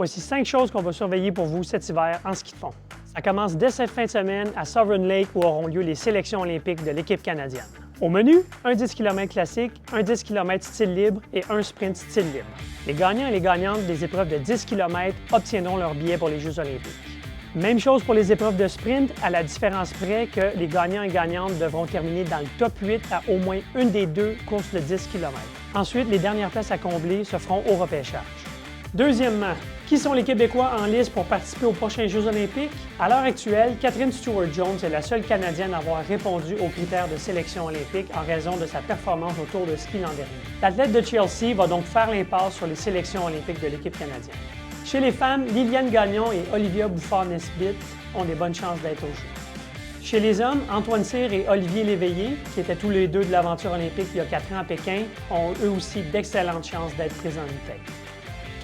Voici 5 choses qu'on va surveiller pour vous cet hiver en ski de fond. Ça commence dès cette fin de semaine à Sovereign Lake où auront lieu les sélections olympiques de l'équipe canadienne. Au menu, un 10 km classique, un 10 km style libre et un sprint style libre. Les gagnants et les gagnantes des épreuves de 10 km obtiendront leur billet pour les Jeux olympiques. Même chose pour les épreuves de sprint, à la différence près que les gagnants et gagnantes devront terminer dans le top 8 à au moins une des 2 courses de 10 km. Ensuite, les dernières places à combler se feront au repêchage. Deuxièmement, qui sont les Québécois en lice pour participer aux prochains Jeux olympiques? À l'heure actuelle, Catherine Stewart-Jones est la seule Canadienne à avoir répondu aux critères de sélection olympique en raison de sa performance au Tour de ski l'an dernier. L'athlète de Chelsea va donc faire l'impasse sur les sélections olympiques de l'équipe canadienne. Chez les femmes, Liliane Gagnon et Olivia Bouffard-Nesbitt ont des bonnes chances d'être au jeu. Chez les hommes, Antoine Cyr et Olivier Léveillé, qui étaient tous les deux de l'aventure olympique il y a 4 ans à Pékin, ont eux aussi d'excellentes chances d'être présents en tête.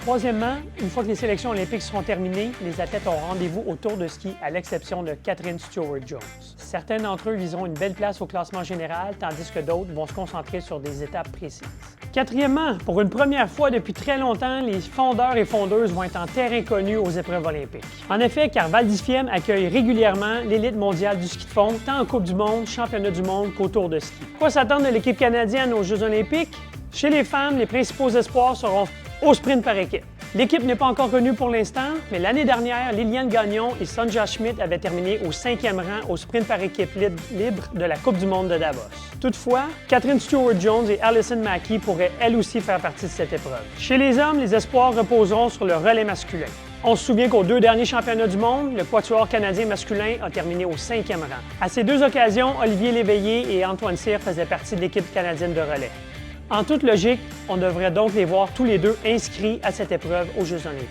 Troisièmement, une fois que les sélections olympiques seront terminées, les athlètes auront rendez-vous au Tour de ski à l'exception de Catherine Stewart-Jones. Certains d'entre eux viseront une belle place au classement général, tandis que d'autres vont se concentrer sur des étapes précises. Quatrièmement, pour une première fois depuis très longtemps, les fondeurs et fondeuses vont être en terrain connu aux épreuves olympiques. En effet, car Val d'Isfième accueille régulièrement l'élite mondiale du ski de fond, tant en Coupe du monde, Championnat du monde qu'au Tour de ski. Quoi s'attendre de l'équipe canadienne aux Jeux olympiques? Chez les femmes, les principaux espoirs seront au sprint par équipe. L'équipe n'est pas encore connue pour l'instant, mais l'année dernière, Liliane Gagnon et Sonja Schmidt avaient terminé au 5e rang au sprint par équipe libre de la Coupe du monde de Davos. Toutefois, Catherine Stewart-Jones et Alison Mackey pourraient elles aussi faire partie de cette épreuve. Chez les hommes, les espoirs reposeront sur le relais masculin. On se souvient qu'aux 2 derniers championnats du monde, le quatuor canadien masculin a terminé au 5e rang. À ces 2 occasions, Olivier Léveillé et Antoine Cyr faisaient partie de l'équipe canadienne de relais. En toute logique, on devrait donc les voir tous les deux inscrits à cette épreuve aux Jeux olympiques.